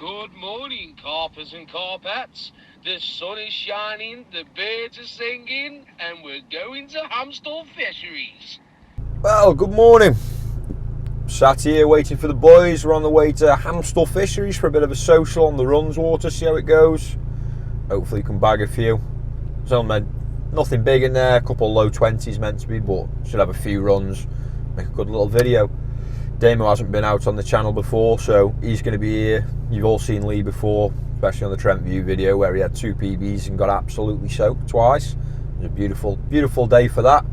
Good morning, carpers and carpettes. The sun is shining, the birds are singing, and we're going to Hamstall Fisheries. Well, good morning. Sat here waiting for the boys. We're on the way to Hamstall Fisheries for a bit of a social on the runs water, see how it goes. Hopefully you can bag a few. So nothing big in there, a couple of low 20s meant to be, but should have a few runs, make a good little video. Damo hasn't been out on the channel before, so he's going to be here. You've all seen Lee before, especially on the Trent View video where he had 2 PBs and got absolutely soaked twice. It was a beautiful, beautiful day for that.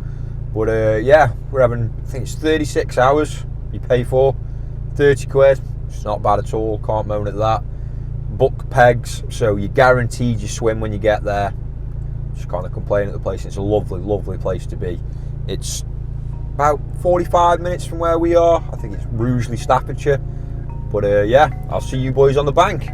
But yeah, we're having, I think it's 36 hours you pay for, 30 quid. It's not bad at all, can't moan at that. Book pegs, so you're guaranteed you swim when you get there. Just kind of complain at the place. It's a lovely, lovely place to be. It's about 45 minutes from where we are. I think it's Rugeley, Staffordshire. But yeah, I'll see you boys on the bank.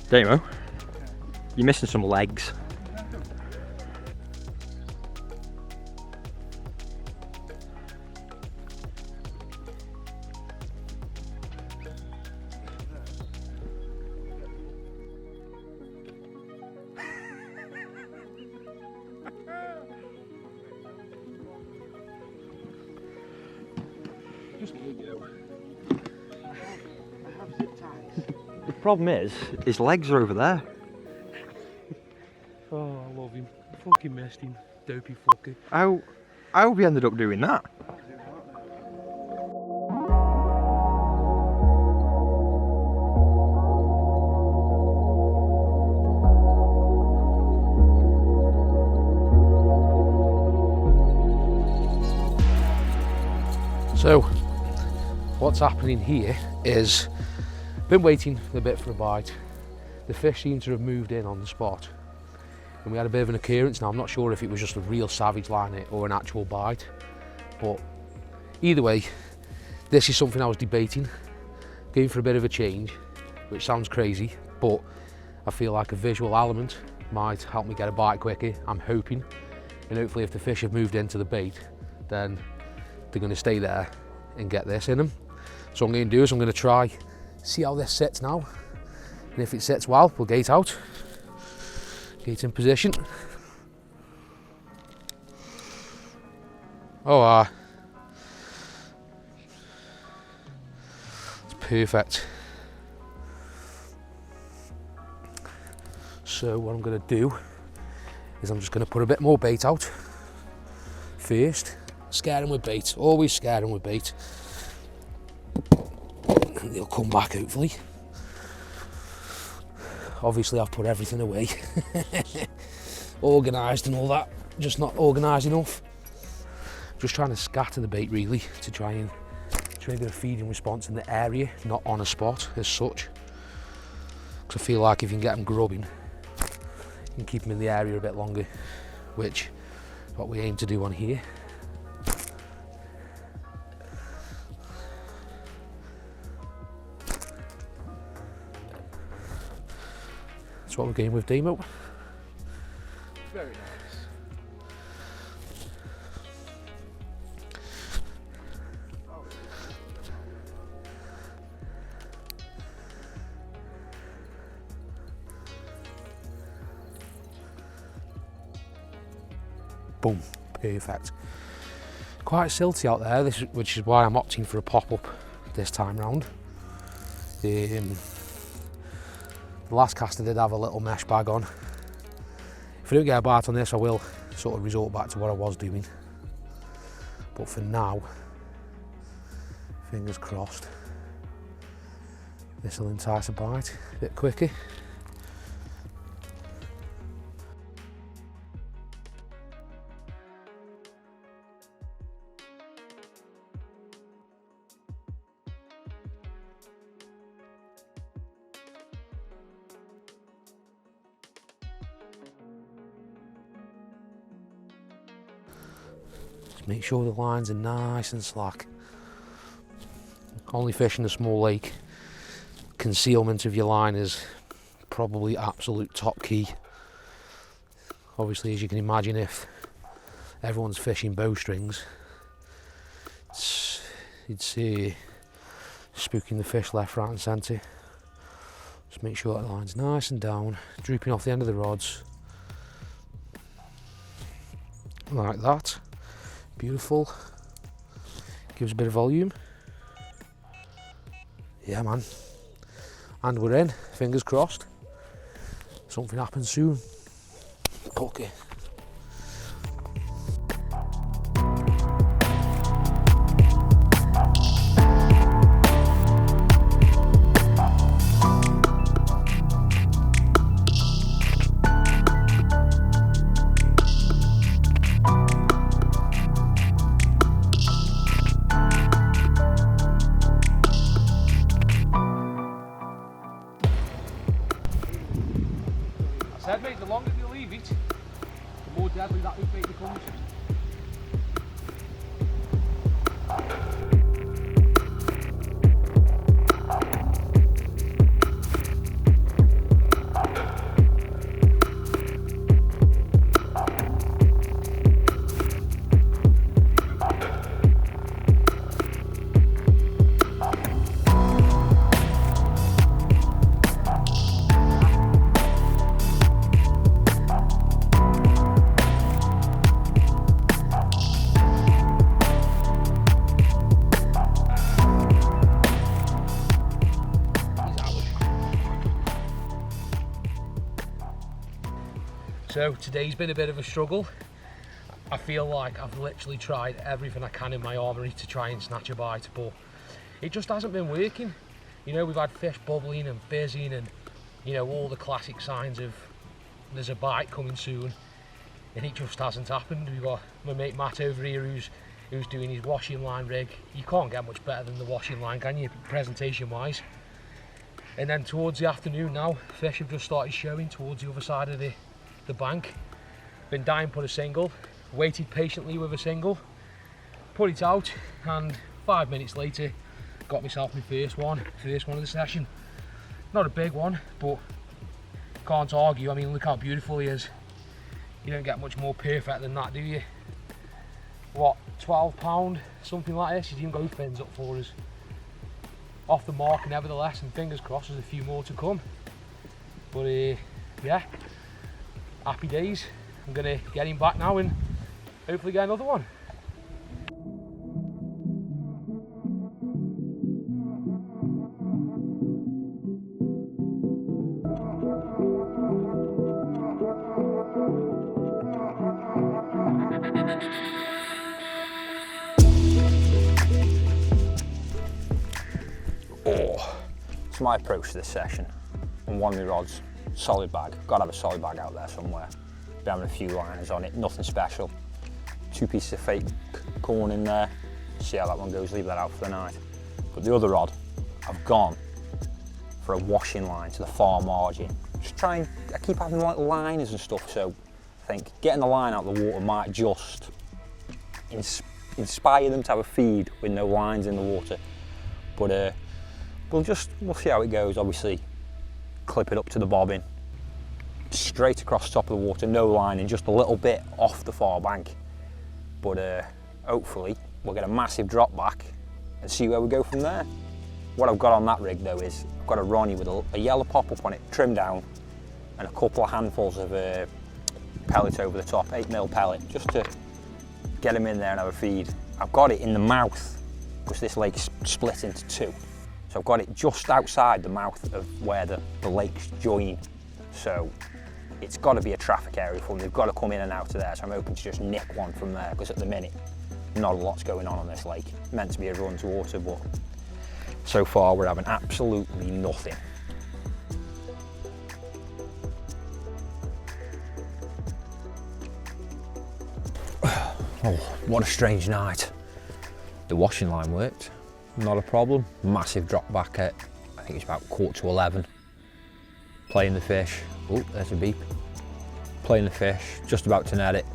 Damo, you're missing some legs. Just there you go. I have zip ties. The problem is, his legs are over there. Oh, I love him. Fucking messed him. Dopey fucker. How have we ended up doing that? So, what's happening here is, been waiting a bit for a bite. The fish seem to have moved in on the spot, and we had a bit of an occurrence. Now I'm not sure if it was just a real savage line hit or an actual bite, but either way, this is something I was debating, going for a bit of a change, which sounds crazy, but I feel like a visual element might help me get a bite quicker. I'm hoping, and hopefully if the fish have moved into the bait, then they're going to stay there and get this in them. So what I'm going to do is I'm going to try, see how this sits now, and if it sits well, we'll gate out, gate in position. Oh, it's perfect. So what I'm going to do is I'm just going to put a bit more bait out first. Scare them with bait, always scare them with bait. And they'll come back hopefully. Obviously I've put everything away. Organised and all that, just not organised enough. Just trying to scatter the bait really to try and trigger a feeding response in the area, not on a spot as such. Because I feel like if you can get them grubbing, you can keep them in the area a bit longer, which is what we aim to do on here. That's what we're going with, Damo. Very nice. Boom, perfect. Quite silty out there, which is why I'm opting for a pop-up this time round. The last cast I did have a little mesh bag on. If I don't get a bite on this, I will sort of resort back to what I was doing. But for now, fingers crossed, this will entice a bite a bit quicker. Make sure the lines are nice and slack. Only fishing a small lake, concealment of your line is probably absolute top key. Obviously, as you can imagine, if everyone's fishing bowstrings, it's spooking the fish left, right and centre. Just make sure that line's nice and down, drooping off the end of the rods. Like that. Beautiful. Gives a bit of volume. Yeah, man. And we're in. Fingers crossed. Something happens soon. Okay. I said, mate, the longer you leave it, the more deadly that bait becomes. So today's been a bit of a struggle. I feel like I've literally tried everything I can in my armoury to try and snatch a bite, but it just hasn't been working. You know, we've had fish bubbling and fizzing and, you know, all the classic signs of there's a bite coming soon, and it just hasn't happened. We've got my mate Matt over here who's doing his washing line rig. You can't get much better than the washing line, can you, presentation wise? And then towards the afternoon now, fish have just started showing towards the other side of the bank. Been dying put a single, waited patiently with a single, put it out, and 5 minutes later got myself my first one of the session. Not a big one, but can't argue. I mean, look how beautiful he is. You don't get much more perfect than that, do you? What, 12 pound, something like this? He's even got fins up for us. Off the mark nevertheless, and fingers crossed there's a few more to come. But yeah, happy days. I'm gonna get him back now and hopefully get another one. So my approach to this session, on one of my rods, solid bag. Got to have a solid bag out there somewhere. Be having a few liners on it, nothing special. 2 pieces of fake corn in there. See how that one goes, leave that out for the night. But the other rod, I've gone for a washing line to the far margin. Just trying, I keep having like liners and stuff, so I think getting the line out of the water might just inspire them to have a feed with no lines in the water. But we'll see how it goes. Obviously, clip it up to the bobbin, straight across the top of the water, no lining, just a little bit off the far bank. But hopefully we'll get a massive drop back and see where we go from there. What I've got on that rig though is I've got a Ronnie with a yellow pop-up on it, trimmed down, and a couple of handfuls of pellet over the top, 8mm pellet, just to get them in there and have a feed. I've got it in the mouth because this lake's split into two. So I've got it just outside the mouth of where the lakes join. So it's got to be a traffic area for them. They've got to come in and out of there. So I'm hoping to just nick one from there because at the minute, not a lot's going on this lake. Meant to be a run to water, but so far we're having absolutely nothing. Oh, what a strange night. The washing line worked. Not a problem. Massive drop back at, I think it's about 11:15. Playing the fish. Oh, there's a beep. Playing the fish, just about to net it,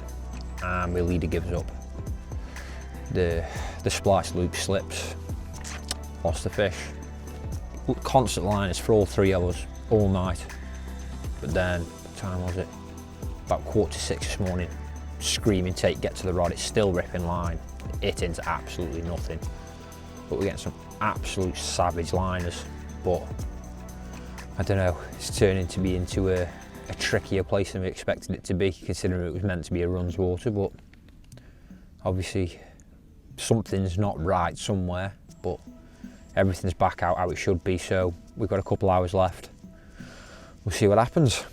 and my leader gives up. the splice loop slips, lost the fish. Constant liners for all 3 hours, all night. But then, what time was it? About 5:45 this morning, screaming, get to the rod, it's still ripping line. It into absolutely nothing. But we're getting some absolute savage liners. But I don't know, it's turning to be into a trickier place than we expected it to be, considering it was meant to be a runs water. But obviously something's not right somewhere, but everything's back out how it should be, so we've got a couple hours left. We'll see what happens.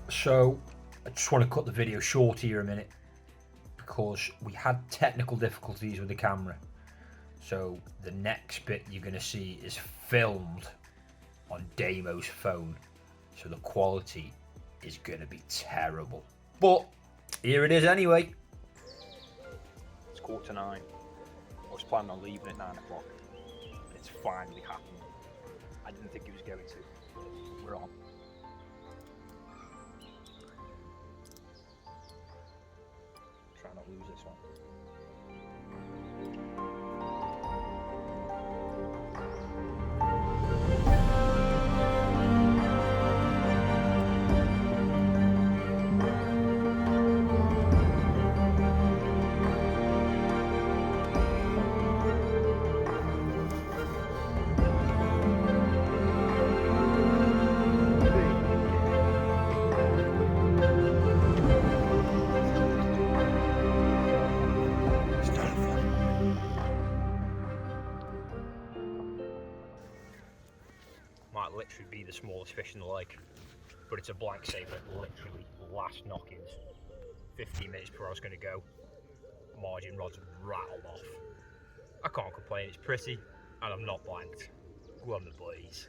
So I just want to cut the video short here a minute because we had technical difficulties with the camera. So the next bit you're going to see is filmed on Damo's phone. So the quality is going to be terrible. But here it is anyway. It's 9:15. I was planning on leaving at 9 o'clock. It's finally happened. I didn't think it was going to. We're on. Try not to lose this one. Might literally be the smallest fish in the lake, but it's a blank save at literally last knockings. 15 minutes before I was going to go, margin rods rattled off. I can't complain, it's pretty, and I'm not blanked. Go on the boys.